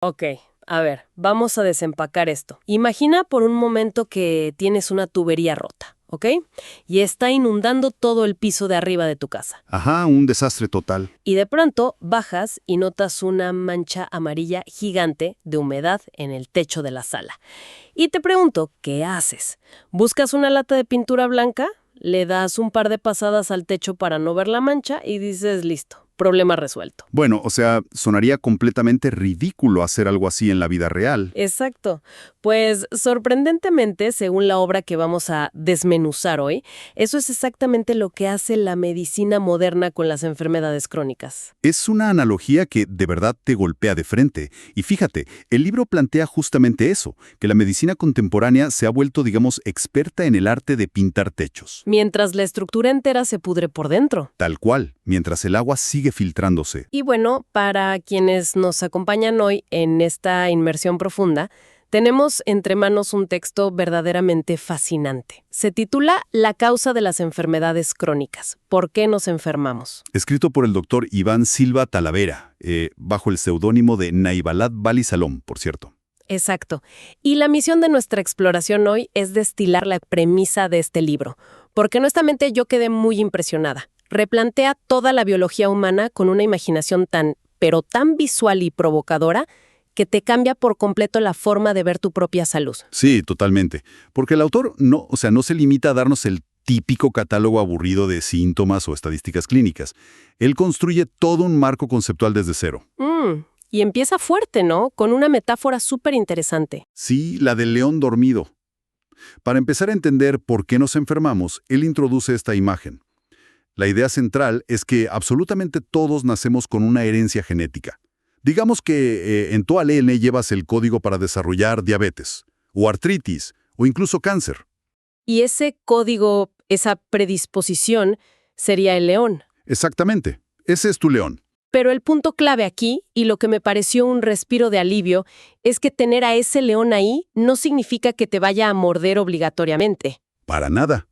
Ok, a ver, vamos a desempacar esto. Imagina por un momento que tienes una tubería rota, ¿ok? Y está inundando todo el piso de arriba de tu casa. Ajá, un desastre total. Y de pronto bajas y notas una mancha amarilla gigante de humedad en el techo de la sala. Y te pregunto, ¿qué haces? ¿Buscas una lata de pintura blanca? Le das un par de pasadas al techo para no ver la mancha y dices, listo, problema resuelto. Bueno, o sea, sonaría completamente ridículo hacer algo así en la vida real. Exacto. Pues sorprendentemente, según la obra que vamos a desmenuzar hoy, eso es exactamente lo que hace la medicina moderna con las enfermedades crónicas. Es una analogía que de verdad te golpea de frente. Y fíjate, el libro plantea justamente eso, que la medicina contemporánea se ha vuelto, digamos, experta en el arte de pintar techos. Mientras la estructura entera se pudre por dentro. Tal cual, mientras el agua sigue filtrándose. Y bueno, para quienes nos acompañan hoy en esta inmersión profunda, tenemos entre manos un texto verdaderamente fascinante. Se titula La causa de las enfermedades crónicas. ¿Por qué nos enfermamos? Escrito por el doctor Iván Silva Talavera, bajo el seudónimo de Naibalat Bali Salom, por cierto. Exacto. Y la misión de nuestra exploración hoy es destilar la premisa de este libro, porque honestamente yo quedé muy impresionada. Replantea toda la biología humana con una imaginación pero tan visual y provocadora, que te cambia por completo la forma de ver tu propia salud. Sí, totalmente. Porque el autor no se limita a darnos el típico catálogo aburrido de síntomas o estadísticas clínicas. Él construye todo un marco conceptual desde cero. Y empieza fuerte, ¿no? Con una metáfora súper interesante. Sí, la del león dormido. Para empezar a entender por qué nos enfermamos, él introduce esta imagen. La idea central es que absolutamente todos nacemos con una herencia genética. Digamos que en tu ADN llevas el código para desarrollar diabetes, o artritis, o incluso cáncer. Y ese código, esa predisposición, sería el león. Exactamente. Ese es tu león. Pero el punto clave aquí, y lo que me pareció un respiro de alivio, es que tener a ese león ahí no significa que te vaya a morder obligatoriamente. Para nada.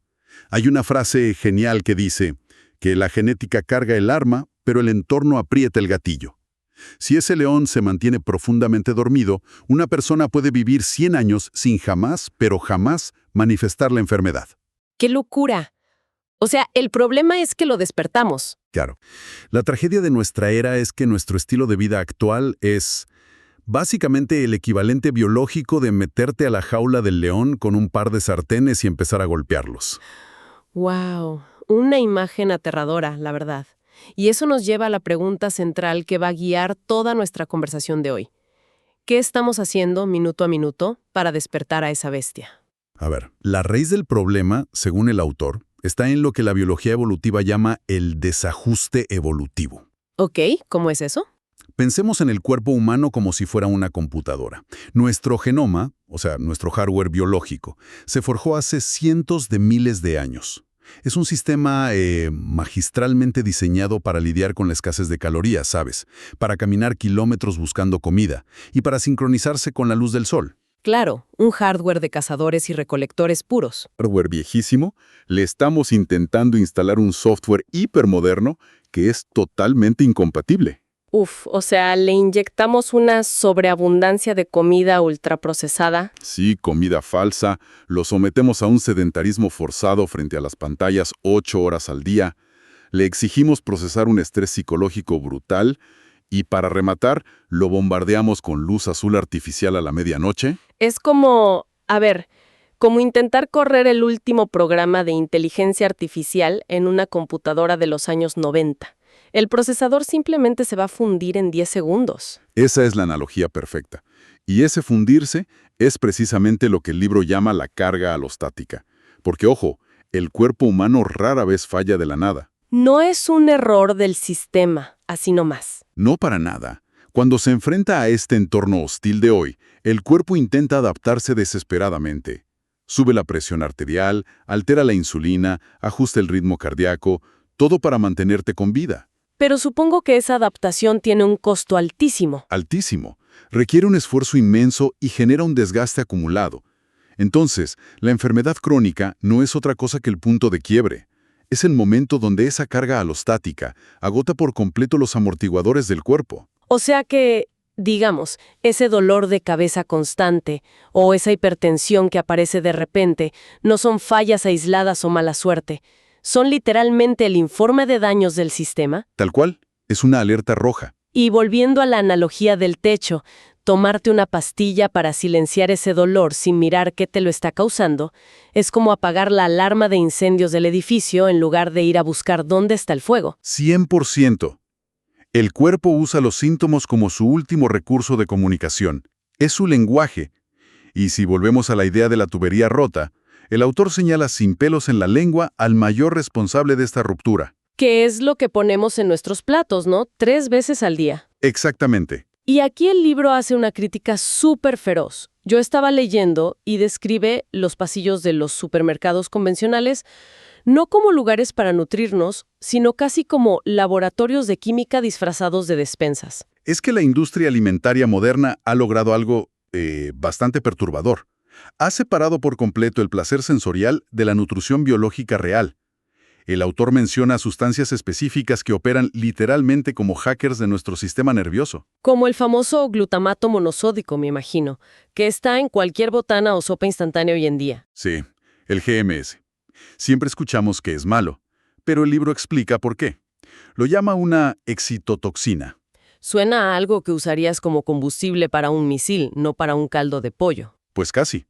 Hay una frase genial que dice que la genética carga el arma, pero el entorno aprieta el gatillo. Si ese león se mantiene profundamente dormido, una persona puede vivir 100 años sin jamás, pero jamás, manifestar la enfermedad. ¡Qué locura! O sea, el problema es que lo despertamos. Claro. La tragedia de nuestra era es que nuestro estilo de vida actual es básicamente el equivalente biológico de meterte a la jaula del león con un par de sartenes y empezar a golpearlos. ¡Wow! Una imagen aterradora, la verdad. Y eso nos lleva a la pregunta central que va a guiar toda nuestra conversación de hoy. ¿Qué estamos haciendo minuto a minuto para despertar a esa bestia? A ver, la raíz del problema, según el autor, está en lo que la biología evolutiva llama el desajuste evolutivo. Ok, ¿cómo es eso? Pensemos en el cuerpo humano como si fuera una computadora. Nuestro genoma, o sea, nuestro hardware biológico, se forjó hace cientos de miles de años. Es un sistema magistralmente diseñado para lidiar con la escasez de calorías, ¿sabes? Para caminar kilómetros buscando comida y para sincronizarse con la luz del sol. Claro, un hardware de cazadores y recolectores puros. Hardware viejísimo, le estamos intentando instalar un software hipermoderno que es totalmente incompatible. O sea, le inyectamos una sobreabundancia de comida ultraprocesada. Sí, comida falsa, lo sometemos a un sedentarismo forzado frente a las pantallas 8 horas al día, le exigimos procesar un estrés psicológico brutal y, para rematar, lo bombardeamos con luz azul artificial a la medianoche. Es como, como intentar correr el último programa de inteligencia artificial en una computadora de los años 90. El procesador simplemente se va a fundir en 10 segundos. Esa es la analogía perfecta. Y ese fundirse es precisamente lo que el libro llama la carga alostática. Porque, ojo, el cuerpo humano rara vez falla de la nada. No es un error del sistema, así nomás. No para nada. Cuando se enfrenta a este entorno hostil de hoy, el cuerpo intenta adaptarse desesperadamente. Sube la presión arterial, altera la insulina, ajusta el ritmo cardíaco, todo para mantenerte con vida. Pero supongo que esa adaptación tiene un costo altísimo. Altísimo. Requiere un esfuerzo inmenso y genera un desgaste acumulado. Entonces, la enfermedad crónica no es otra cosa que el punto de quiebre. Es el momento donde esa carga alostática agota por completo los amortiguadores del cuerpo. O sea que Digamos, ese dolor de cabeza constante o esa hipertensión que aparece de repente no son fallas aisladas o mala suerte. Son literalmente el informe de daños del sistema. Tal cual, es una alerta roja. Y volviendo a la analogía del techo, tomarte una pastilla para silenciar ese dolor sin mirar qué te lo está causando es como apagar la alarma de incendios del edificio en lugar de ir a buscar dónde está el fuego. 100%. El cuerpo usa los síntomas como su último recurso de comunicación. Es su lenguaje. Y si volvemos a la idea de la tubería rota, el autor señala sin pelos en la lengua al mayor responsable de esta ruptura. Que es lo que ponemos en nuestros platos, ¿no? 3 veces al día. Exactamente. Y aquí el libro hace una crítica súper feroz. Yo estaba leyendo y describe los pasillos de los supermercados convencionales no como lugares para nutrirnos, sino casi como laboratorios de química disfrazados de despensas. Es que la industria alimentaria moderna ha logrado algo bastante perturbador. Ha separado por completo el placer sensorial de la nutrición biológica real. El autor menciona sustancias específicas que operan literalmente como hackers de nuestro sistema nervioso. Como el famoso glutamato monosódico, me imagino, que está en cualquier botana o sopa instantánea hoy en día. Sí, el GMS. Siempre escuchamos que es malo, pero el libro explica por qué. Lo llama una excitotoxina. Suena a algo que usarías como combustible para un misil, no para un caldo de pollo. Pues casi.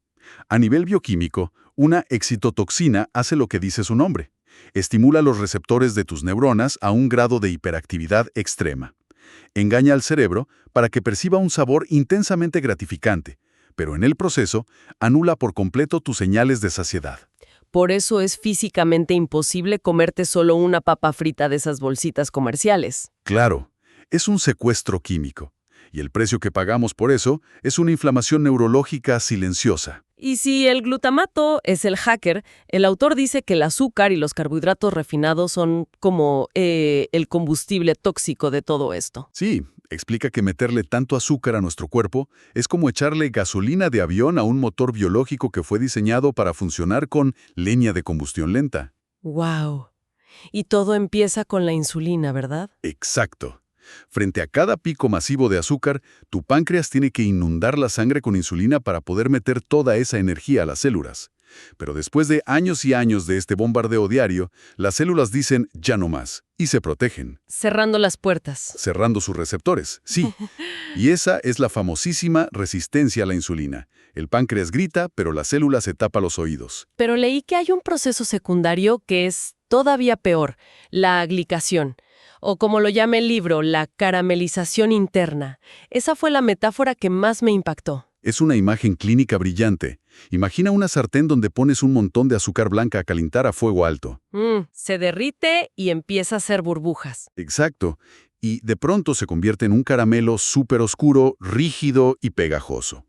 A nivel bioquímico, una excitotoxina hace lo que dice su nombre. Estimula los receptores de tus neuronas a un grado de hiperactividad extrema. Engaña al cerebro para que perciba un sabor intensamente gratificante, pero en el proceso anula por completo tus señales de saciedad. Por eso es físicamente imposible comerte solo una papa frita de esas bolsitas comerciales. Claro, es un secuestro químico, y el precio que pagamos por eso es una inflamación neurológica silenciosa. Y si el glutamato es el hacker, el autor dice que el azúcar y los carbohidratos refinados son como el combustible tóxico de todo esto. Sí, explica que meterle tanto azúcar a nuestro cuerpo es como echarle gasolina de avión a un motor biológico que fue diseñado para funcionar con leña de combustión lenta. ¡Wow! Y todo empieza con la insulina, ¿verdad? Exacto. Frente a cada pico masivo de azúcar, tu páncreas tiene que inundar la sangre con insulina para poder meter toda esa energía a las células. Pero después de años y años de este bombardeo diario, las células dicen ya no más y se protegen. Cerrando las puertas. Cerrando sus receptores, sí. Y esa es la famosísima resistencia a la insulina. El páncreas grita, pero la célula se tapa los oídos. Pero leí que hay un proceso secundario que es todavía peor, la glicación. O como lo llama el libro, la caramelización interna. Esa fue la metáfora que más me impactó. Es una imagen clínica brillante. Imagina una sartén donde pones un montón de azúcar blanca a calentar a fuego alto. Se derrite y empieza a hacer burbujas. Exacto. Y de pronto se convierte en un caramelo súper oscuro, rígido y pegajoso.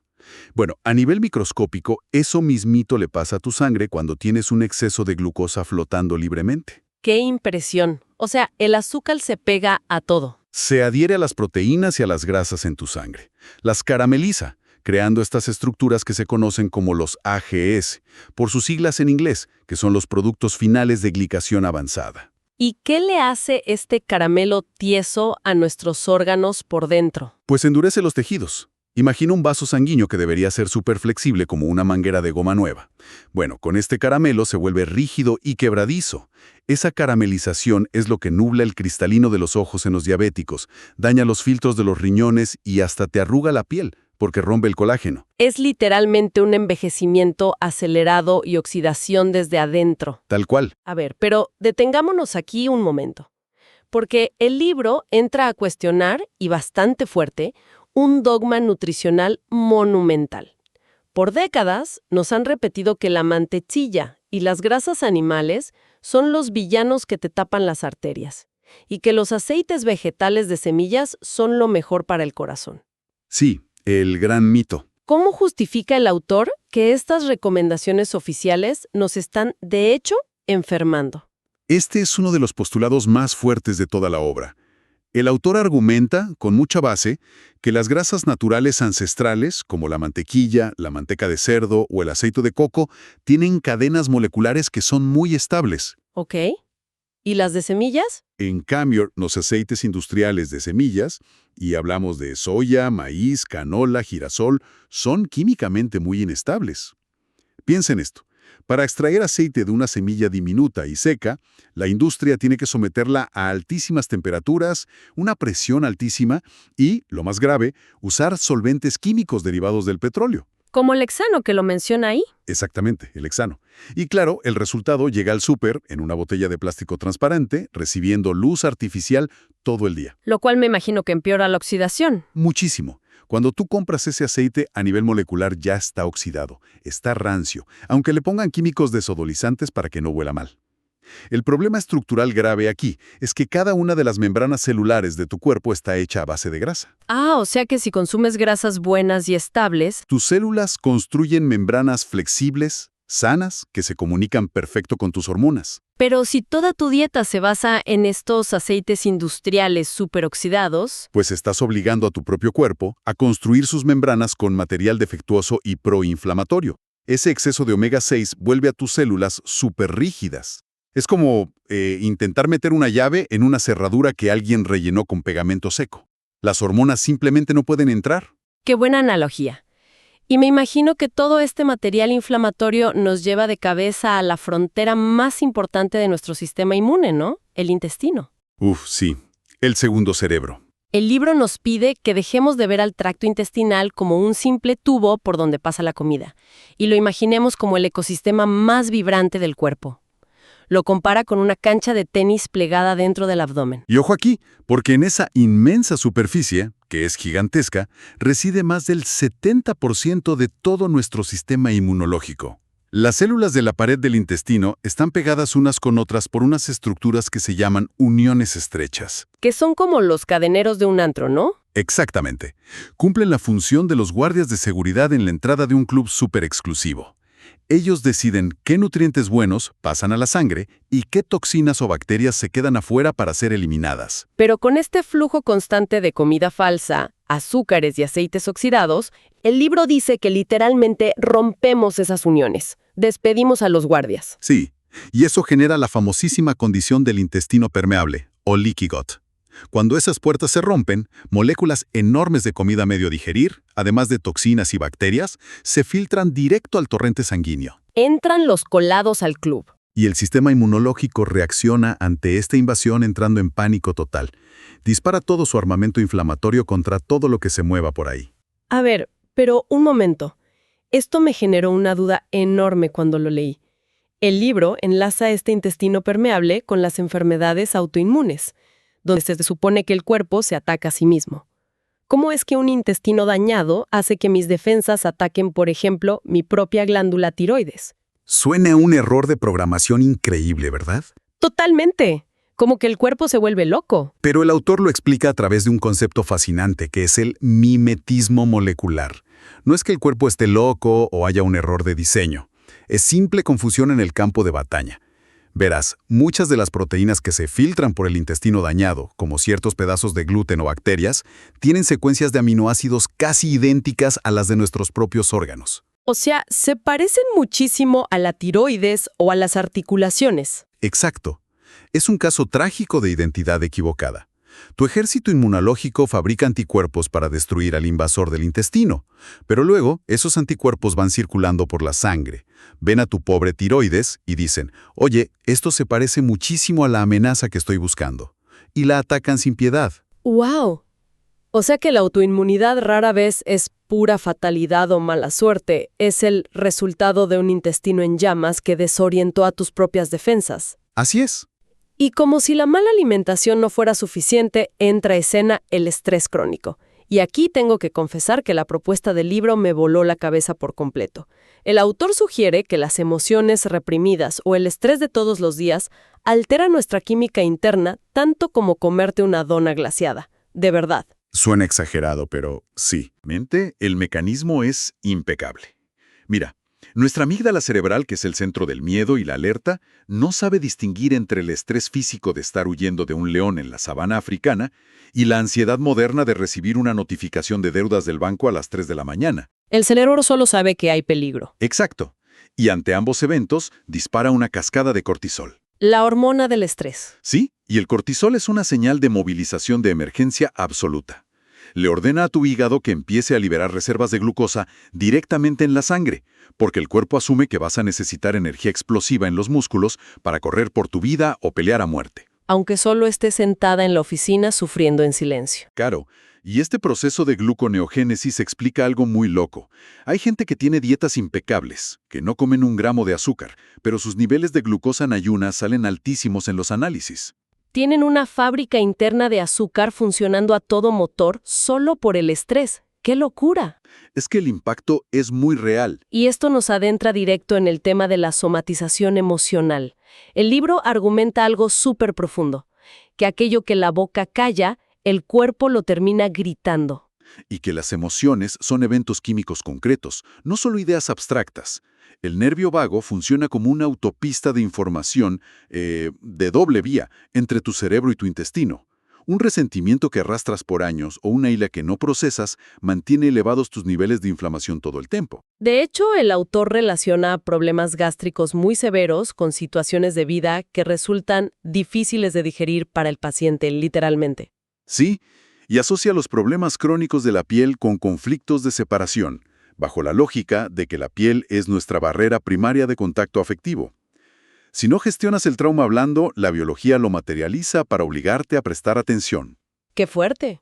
Bueno, a nivel microscópico, eso mismito le pasa a tu sangre cuando tienes un exceso de glucosa flotando libremente. ¡Qué impresión! O sea, el azúcar se pega a todo. Se adhiere a las proteínas y a las grasas en tu sangre. Las carameliza, creando estas estructuras que se conocen como los AGS, por sus siglas en inglés, que son los productos finales de glicación avanzada. ¿Y qué le hace este caramelo tieso a nuestros órganos por dentro? Pues endurece los tejidos. Imagina un vaso sanguíneo que debería ser súper flexible como una manguera de goma nueva. Bueno, con este caramelo se vuelve rígido y quebradizo. Esa caramelización es lo que nubla el cristalino de los ojos en los diabéticos, daña los filtros de los riñones y hasta te arruga la piel, porque rompe el colágeno. Es literalmente un envejecimiento acelerado y oxidación desde adentro. Tal cual. A ver, pero detengámonos aquí un momento. Porque el libro entra a cuestionar, y bastante fuerte, un dogma nutricional monumental. Por décadas nos han repetido que la mantequilla y las grasas animales son los villanos que te tapan las arterias, y que los aceites vegetales de semillas son lo mejor para el corazón. Sí, el gran mito. ¿Cómo justifica el autor que estas recomendaciones oficiales nos están, de hecho, enfermando? Este es uno de los postulados más fuertes de toda la obra. El autor argumenta, con mucha base, que las grasas naturales ancestrales, como la mantequilla, la manteca de cerdo o el aceite de coco, tienen cadenas moleculares que son muy estables. ¿Ok? ¿Y las de semillas? En cambio, los aceites industriales de semillas, y hablamos de soya, maíz, canola, girasol, son químicamente muy inestables. Piensa en esto. Para extraer aceite de una semilla diminuta y seca, la industria tiene que someterla a altísimas temperaturas, una presión altísima y, lo más grave, usar solventes químicos derivados del petróleo. Como el hexano que lo menciona ahí. Exactamente, el hexano. Y claro, el resultado llega al súper en una botella de plástico transparente, recibiendo luz artificial todo el día. Lo cual me imagino que empeora la oxidación. Muchísimo. Cuando tú compras ese aceite, a nivel molecular ya está oxidado, está rancio, aunque le pongan químicos desodolizantes para que no huela mal. El problema estructural grave aquí es que cada una de las membranas celulares de tu cuerpo está hecha a base de grasa. Ah, o sea que si consumes grasas buenas y estables, Tus células construyen membranas flexibles, sanas, que se comunican perfecto con tus hormonas. pero si toda tu dieta se basa en estos aceites industriales superoxidados, Pues estás obligando a tu propio cuerpo a construir sus membranas con material defectuoso y proinflamatorio. Ese exceso de omega 6 vuelve a tus células superrígidas. Es como intentar meter una llave en una cerradura que alguien rellenó con pegamento seco. Las hormonas simplemente no pueden entrar. qué buena analogía. Y me imagino que todo este material inflamatorio nos lleva de cabeza a la frontera más importante de nuestro sistema inmune, ¿no? El intestino. Uf, sí. El segundo cerebro. El libro nos pide que dejemos de ver al tracto intestinal como un simple tubo por donde pasa la comida, y lo imaginemos como el ecosistema más vibrante del cuerpo. Lo compara con una cancha de tenis plegada dentro del abdomen. Y ojo aquí, porque en esa inmensa superficie, que es gigantesca, reside más del 70% de todo nuestro sistema inmunológico. Las células de la pared del intestino están pegadas unas con otras por unas estructuras que se llaman uniones estrechas. Que son como los cadeneros de un antro, ¿no? Exactamente. Cumplen la función de los guardias de seguridad en la entrada de un club súper exclusivo. Ellos deciden qué nutrientes buenos pasan a la sangre y qué toxinas o bacterias se quedan afuera para ser eliminadas. Pero con este flujo constante de comida falsa, azúcares y aceites oxidados, el libro dice que literalmente rompemos esas uniones. Despedimos a los guardias. Sí, y eso genera la famosísima condición del intestino permeable, o leaky gut. Cuando esas puertas se rompen, moléculas enormes de comida a medio digerir, además de toxinas y bacterias, se filtran directo al torrente sanguíneo. Entran los colados al club. Y el sistema inmunológico reacciona ante esta invasión entrando en pánico total. Dispara todo su armamento inflamatorio contra todo lo que se mueva por ahí. A ver, pero un momento. Esto me generó una duda enorme cuando lo leí. El libro enlaza este intestino permeable con las enfermedades autoinmunes, donde se supone que el cuerpo se ataca a sí mismo. ¿Cómo es que un intestino dañado hace que mis defensas ataquen, por ejemplo, mi propia glándula tiroides? Suena un error de programación increíble, ¿verdad? Totalmente. Como que el cuerpo se vuelve loco. Pero el autor lo explica a través de un concepto fascinante, que es el mimetismo molecular. No es que el cuerpo esté loco o haya un error de diseño. Es simple confusión en el campo de batalla. Verás, muchas de las proteínas que se filtran por el intestino dañado, como ciertos pedazos de gluten o bacterias, tienen secuencias de aminoácidos casi idénticas a las de nuestros propios órganos. O sea, se parecen muchísimo a la tiroides o a las articulaciones. Exacto. Es un caso trágico de identidad equivocada. Tu ejército inmunológico fabrica anticuerpos para destruir al invasor del intestino, pero luego esos anticuerpos van circulando por la sangre. Ven a tu pobre tiroides y dicen, oye, esto se parece muchísimo a la amenaza que estoy buscando. Y la atacan sin piedad. ¡Wow! O sea que la autoinmunidad rara vez es pura fatalidad o mala suerte. Es el resultado de un intestino en llamas que desorientó a tus propias defensas. Así es. Y como si la mala alimentación no fuera suficiente, entra a escena el estrés crónico. Y aquí tengo que confesar que la propuesta del libro me voló la cabeza por completo. El autor sugiere que las emociones reprimidas o el estrés de todos los días alteran nuestra química interna tanto como comerte una dona glaciada. De verdad. Suena exagerado, pero sí. El mecanismo es impecable. Mira, nuestra amígdala cerebral, que es el centro del miedo y la alerta, no sabe distinguir entre el estrés físico de estar huyendo de un león en la sabana africana y la ansiedad moderna de recibir una notificación de deudas del banco a las 3 de la mañana. El cerebro solo sabe que hay peligro. Exacto. Y ante ambos eventos, dispara una cascada de cortisol. La hormona del estrés. Sí, y el cortisol es una señal de movilización de emergencia absoluta. Le ordena a tu hígado que empiece a liberar reservas de glucosa directamente en la sangre, porque el cuerpo asume que vas a necesitar energía explosiva en los músculos para correr por tu vida o pelear a muerte. Aunque solo esté sentada en la oficina sufriendo en silencio. Claro, y este proceso de gluconeogénesis explica algo muy loco. Hay gente que tiene dietas impecables, que no comen un gramo de azúcar, pero sus niveles de glucosa en ayunas salen altísimos en los análisis. Tienen una fábrica interna de azúcar funcionando a todo motor solo por el estrés. ¡Qué locura! Es que el impacto es muy real. Y esto nos adentra directo en el tema de la somatización emocional. El libro argumenta algo súper profundo, que aquello que la boca calla, el cuerpo lo termina gritando. Y que las emociones son eventos químicos concretos, no solo ideas abstractas. El nervio vago funciona como una autopista de información de doble vía entre tu cerebro y tu intestino. Un resentimiento que arrastras por años o una ira que no procesas mantiene elevados tus niveles de inflamación todo el tiempo. De hecho, el autor relaciona problemas gástricos muy severos con situaciones de vida que resultan difíciles de digerir para el paciente, literalmente. Sí, y asocia los problemas crónicos de la piel con conflictos de separación, bajo la lógica de que la piel es nuestra barrera primaria de contacto afectivo. Si no gestionas el trauma hablando, la biología lo materializa para obligarte a prestar atención. ¡Qué fuerte!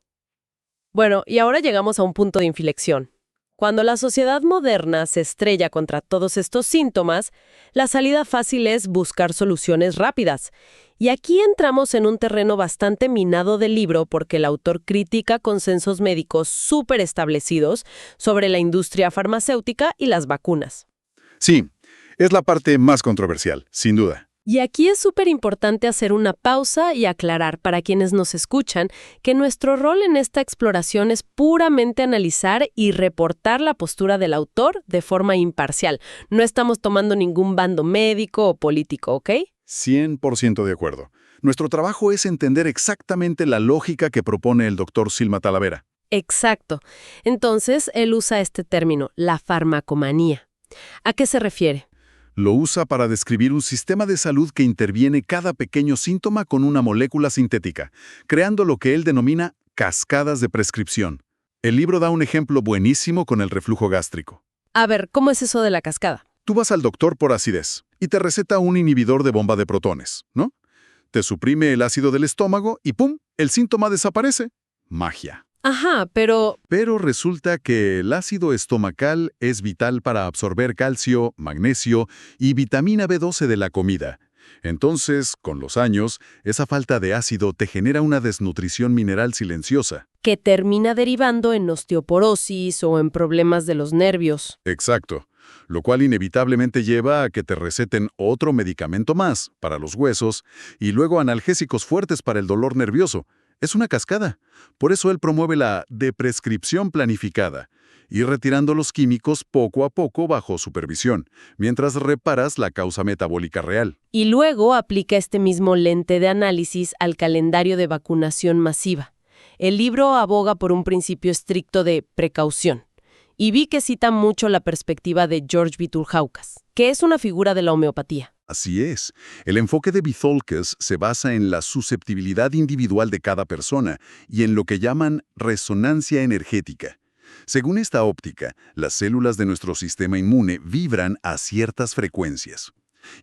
Bueno, y ahora llegamos a un punto de inflexión. Cuando la sociedad moderna se estrella contra todos estos síntomas, la salida fácil es buscar soluciones rápidas. Y aquí entramos en un terreno bastante minado del libro porque el autor critica consensos médicos súper establecidos sobre la industria farmacéutica y las vacunas. Sí, es la parte más controversial, sin duda. Y aquí es súper importante hacer una pausa y aclarar para quienes nos escuchan que nuestro rol en esta exploración es puramente analizar y reportar la postura del autor de forma imparcial. No estamos tomando ningún bando médico o político, ¿ok? 100% de acuerdo. Nuestro trabajo es entender exactamente la lógica que propone el doctor Silma Talavera. Exacto. Entonces, él usa este término, la farmacomanía. ¿A qué se refiere? Lo usa para describir un sistema de salud que interviene cada pequeño síntoma con una molécula sintética, creando lo que él denomina cascadas de prescripción. El libro da un ejemplo buenísimo con el reflujo gástrico. A ver, ¿cómo es eso de la cascada? Tú vas al doctor por acidez y te receta un inhibidor de bomba de protones, ¿no? Te suprime el ácido del estómago y ¡pum!, el síntoma desaparece. Magia. Ajá, pero Pero resulta que el ácido estomacal es vital para absorber calcio, magnesio y vitamina B12 de la comida. Entonces, con los años, esa falta de ácido te genera una desnutrición mineral silenciosa. que termina derivando en osteoporosis o en problemas de los nervios. Exacto. Lo cual inevitablemente lleva a que te receten otro medicamento más para los huesos y luego analgésicos fuertes para el dolor nervioso. Es una cascada. Por eso él promueve la deprescripción planificada, ir retirando los químicos poco a poco bajo supervisión, mientras reparas la causa metabólica real. Y luego aplica este mismo lente de análisis al calendario de vacunación masiva. El libro aboga por un principio estricto de precaución. Y vi que cita mucho la perspectiva de George Vitulhaucas, que es una figura de la homeopatía. Así es. El enfoque de Vitholcas se basa en la susceptibilidad individual de cada persona y en lo que llaman resonancia energética. Según esta óptica, las células de nuestro sistema inmune vibran a ciertas frecuencias.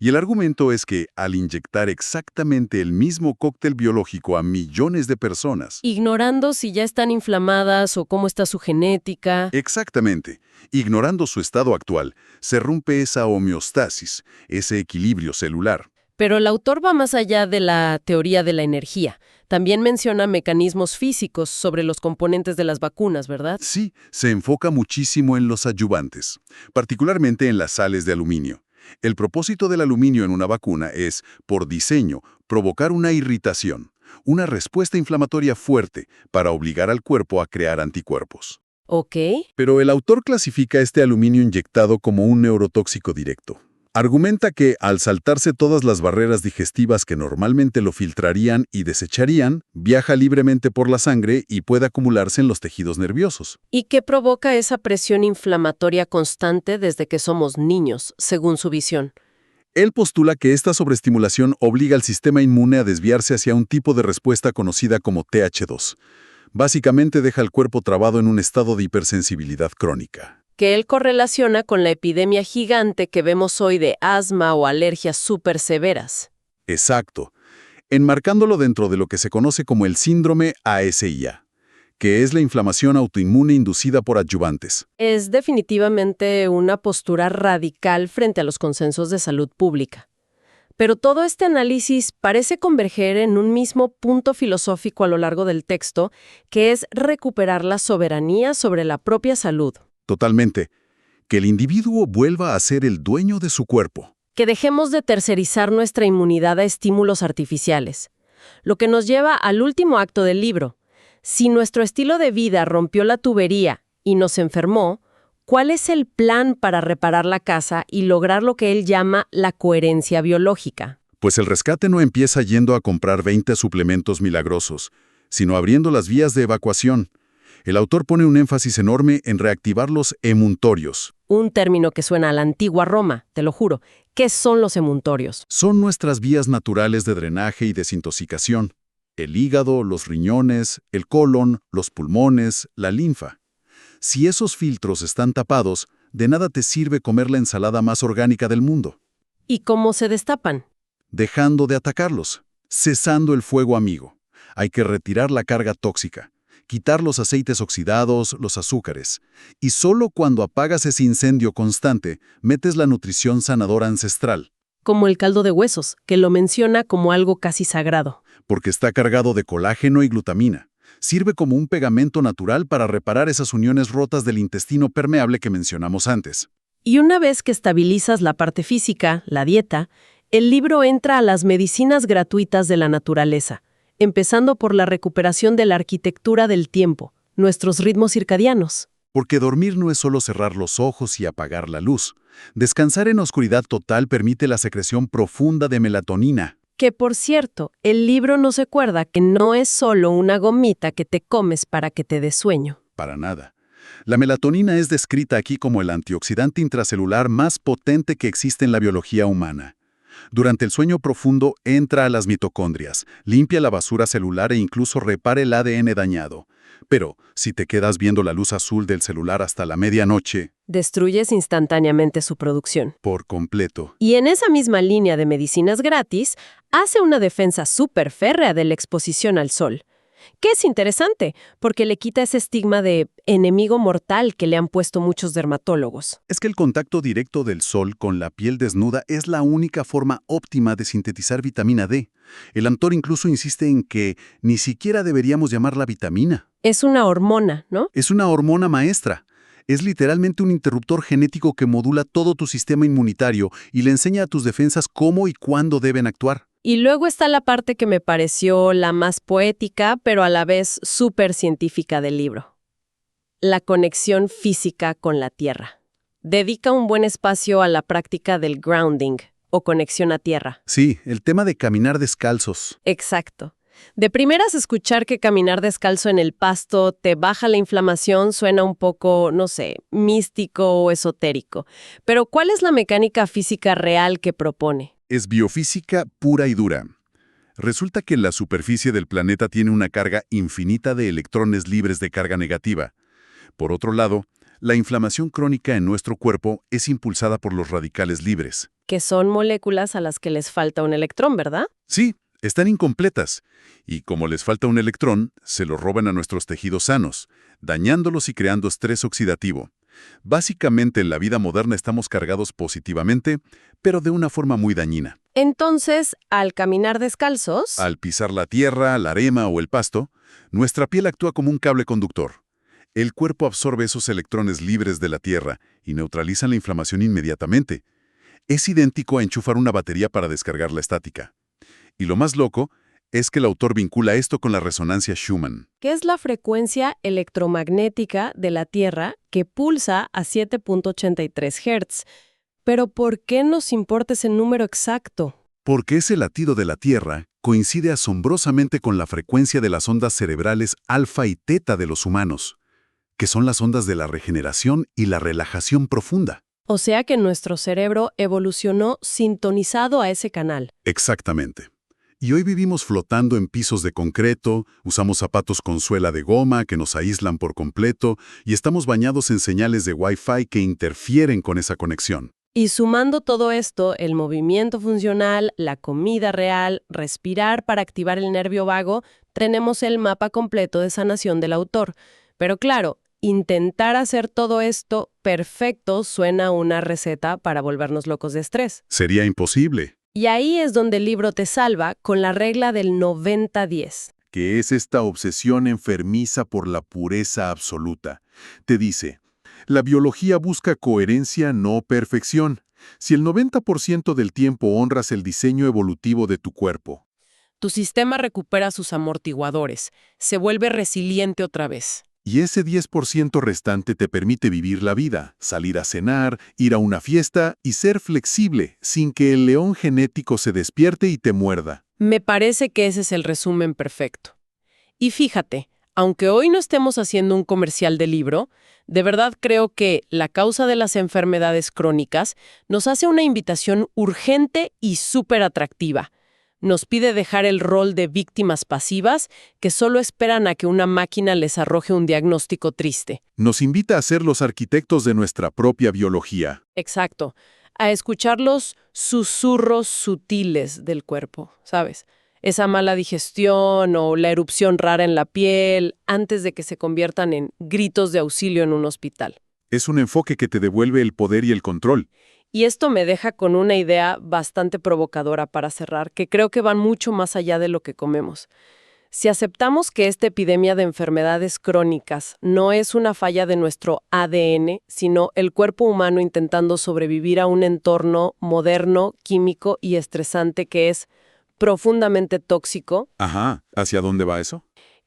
Y el argumento es que, al inyectar exactamente el mismo cóctel biológico a millones de personas, Ignorando si ya están inflamadas o cómo está su genética. exactamente, ignorando su estado actual, se rompe esa homeostasis, ese equilibrio celular. Pero el autor va más allá de la teoría de la energía. También menciona mecanismos físicos sobre los componentes de las vacunas, ¿verdad? Sí, se enfoca muchísimo en los adyuvantes, particularmente en las sales de aluminio. El propósito del aluminio en una vacuna es, por diseño, provocar una irritación, una respuesta inflamatoria fuerte para obligar al cuerpo a crear anticuerpos. Ok. Pero el autor clasifica este aluminio inyectado como un neurotóxico directo. Argumenta que, al saltarse todas las barreras digestivas que normalmente lo filtrarían y desecharían, viaja libremente por la sangre y puede acumularse en los tejidos nerviosos. ¿Y qué provoca esa presión inflamatoria constante desde que somos niños, según su visión? Él postula que esta sobreestimulación obliga al sistema inmune a desviarse hacia un tipo de respuesta conocida como TH2. Básicamente deja al cuerpo trabado en un estado de hipersensibilidad crónica. Que él correlaciona con la epidemia gigante que vemos hoy de asma o alergias súper severas. Exacto, enmarcándolo dentro de lo que se conoce como el síndrome ASIA, que es la inflamación autoinmune inducida por adyuvantes. Es definitivamente una postura radical frente a los consensos de salud pública. Pero todo este análisis parece converger en un mismo punto filosófico a lo largo del texto, que es recuperar la soberanía sobre la propia salud. Totalmente. Que el individuo vuelva a ser el dueño de su cuerpo. Que dejemos de tercerizar nuestra inmunidad a estímulos artificiales. Lo que nos lleva al último acto del libro. Si nuestro estilo de vida rompió la tubería y nos enfermó, ¿cuál es el plan para reparar la casa y lograr lo que él llama la coherencia biológica? Pues el rescate no empieza yendo a comprar 20 suplementos milagrosos, sino abriendo las vías de evacuación. El autor pone un énfasis enorme en reactivar los emuntorios. Un término que suena a la antigua Roma, te lo juro. ¿Qué son los emuntorios? Son nuestras vías naturales de drenaje y desintoxicación. El hígado, los riñones, el colon, los pulmones, la linfa. Si esos filtros están tapados, de nada te sirve comer la ensalada más orgánica del mundo. ¿Y cómo se destapan? Dejando de atacarlos, cesando el fuego amigo. Hay que retirar la carga tóxica, quitar los aceites oxidados, los azúcares. Y solo cuando apagas ese incendio constante, metes la nutrición sanadora ancestral. Como el caldo de huesos, que lo menciona como algo casi sagrado. Porque está cargado de colágeno y glutamina. Sirve como un pegamento natural para reparar esas uniones rotas del intestino permeable que mencionamos antes. Y una vez que estabilizas la parte física, la dieta, el libro entra a las medicinas gratuitas de la naturaleza, empezando por la recuperación de la arquitectura del tiempo, nuestros ritmos circadianos. Porque dormir no es solo cerrar los ojos y apagar la luz. Descansar en oscuridad total permite la secreción profunda de melatonina. Que, por cierto, el libro nos recuerda que no es solo una gomita que te comes para que te dé sueño. Para nada. La melatonina es descrita aquí como el antioxidante intracelular más potente que existe en la biología humana. Durante el sueño profundo entra a las mitocondrias, limpia la basura celular e incluso repara el ADN dañado. Pero, si te quedas viendo la luz azul del celular hasta la medianoche, destruyes instantáneamente su producción. Por completo. Y en esa misma línea de medicinas gratis, hace una defensa súper férrea de la exposición al sol. Que es interesante, porque le quita ese estigma de enemigo mortal que le han puesto muchos dermatólogos. Es que el contacto directo del sol con la piel desnuda es la única forma óptima de sintetizar vitamina D. El autor incluso insiste en que ni siquiera deberíamos llamarla vitamina. Es una hormona, ¿no? Es una hormona maestra. Es literalmente un interruptor genético que modula todo tu sistema inmunitario y le enseña a tus defensas cómo y cuándo deben actuar. Y luego está la parte que me pareció la más poética, pero a la vez súper científica del libro. La conexión física con la tierra. Dedica un buen espacio a la práctica del grounding, o conexión a tierra. Sí, el tema de caminar descalzos. Exacto. De primeras, escuchar que caminar descalzo en el pasto te baja la inflamación suena un poco, no sé, místico o esotérico. Pero ¿cuál es la mecánica física real que propone? Es biofísica pura y dura. Resulta que la superficie del planeta tiene una carga infinita de electrones libres de carga negativa. Por otro lado, la inflamación crónica en nuestro cuerpo es impulsada por los radicales libres. Que son moléculas a las que les falta un electrón, ¿verdad? Sí, están incompletas. Y como les falta un electrón, se lo roban a nuestros tejidos sanos, dañándolos y creando estrés oxidativo. Básicamente en la vida moderna estamos cargados positivamente, pero de una forma muy dañina. Entonces, al caminar descalzos... Al pisar la tierra, la arena o el pasto, nuestra piel actúa como un cable conductor. El cuerpo absorbe esos electrones libres de la tierra y neutralizan la inflamación inmediatamente. Es idéntico a enchufar una batería para descargar la estática. Y lo más loco es que el autor vincula esto con la resonancia Schumann. Que es la frecuencia electromagnética de la Tierra que pulsa a 7.83 Hz. Pero ¿por qué nos importa ese número exacto? Porque ese latido de la Tierra coincide asombrosamente con la frecuencia de las ondas cerebrales alfa y teta de los humanos, que son las ondas de la regeneración y la relajación profunda. O sea que nuestro cerebro evolucionó sintonizado a ese canal. Exactamente. Y hoy vivimos flotando en pisos de concreto, usamos zapatos con suela de goma que nos aíslan por completo y estamos bañados en señales de Wi-Fi que interfieren con esa conexión. Y sumando todo esto, el movimiento funcional, la comida real, respirar para activar el nervio vago, tenemos el mapa completo de sanación del autor. Pero claro, intentar hacer todo esto perfecto suena a una receta para volvernos locos de estrés. Sería imposible. Y ahí es donde el libro te salva con la regla del 90-10. Que es esta obsesión enfermiza por la pureza absoluta. Te dice, la biología busca coherencia, no perfección. Si el 90% del tiempo honras el diseño evolutivo de tu cuerpo, Tu sistema recupera sus amortiguadores, se vuelve resiliente otra vez. y ese 10% restante te permite vivir la vida, salir a cenar, ir a una fiesta y ser flexible, sin que el león genético se despierte y te muerda. Me parece que ese es el resumen perfecto. Y fíjate, aunque hoy no estemos haciendo un comercial de libro, de verdad creo que La causa de las enfermedades crónicas nos hace una invitación urgente y súper atractiva. Nos pide dejar el rol de víctimas pasivas que solo esperan a que una máquina les arroje un diagnóstico triste. Nos invita a ser los arquitectos de nuestra propia biología. Exacto. A escuchar los susurros sutiles del cuerpo, ¿sabes? Esa mala digestión o la erupción rara en la piel antes de que se conviertan en gritos de auxilio en un hospital. Es un enfoque que te devuelve el poder y el control. Y esto me deja con una idea bastante provocadora para cerrar, que creo que van mucho más allá de lo que comemos. Si aceptamos que esta epidemia de enfermedades crónicas no es una falla de nuestro ADN, sino el cuerpo humano intentando sobrevivir a un entorno moderno, químico y estresante que es profundamente tóxico, Ajá, ¿hacia dónde va eso?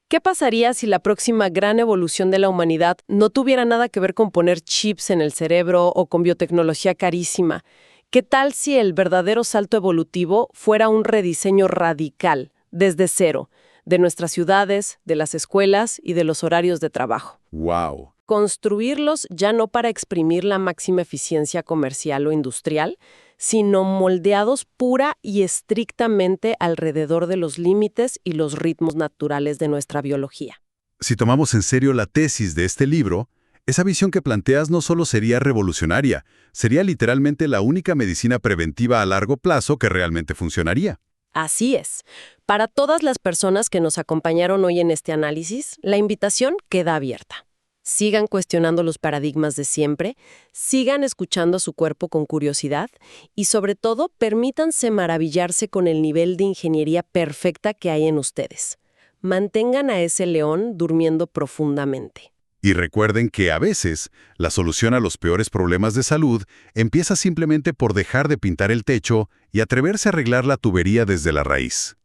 ¿qué pasaría si la próxima gran evolución de la humanidad no tuviera nada que ver con poner chips en el cerebro o con biotecnología carísima? ¿Qué tal si el verdadero salto evolutivo fuera un rediseño radical, desde cero, de nuestras ciudades, de las escuelas y de los horarios de trabajo? ¡Wow! Construirlos ya no para exprimir la máxima eficiencia comercial o industrial, sino moldeados pura y estrictamente alrededor de los límites y los ritmos naturales de nuestra biología. Si tomamos en serio la tesis de este libro, esa visión que planteas no solo sería revolucionaria, sería literalmente la única medicina preventiva a largo plazo que realmente funcionaría. Así es. Para todas las personas que nos acompañaron hoy en este análisis, la invitación queda abierta. Sigan cuestionando los paradigmas de siempre, sigan escuchando a su cuerpo con curiosidad y, sobre todo, permítanse maravillarse con el nivel de ingeniería perfecta que hay en ustedes. Mantengan a ese león durmiendo profundamente. Y recuerden que a veces la solución a los peores problemas de salud empieza simplemente por dejar de pintar el techo y atreverse a arreglar la tubería desde la raíz.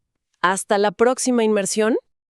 Hasta la próxima inmersión.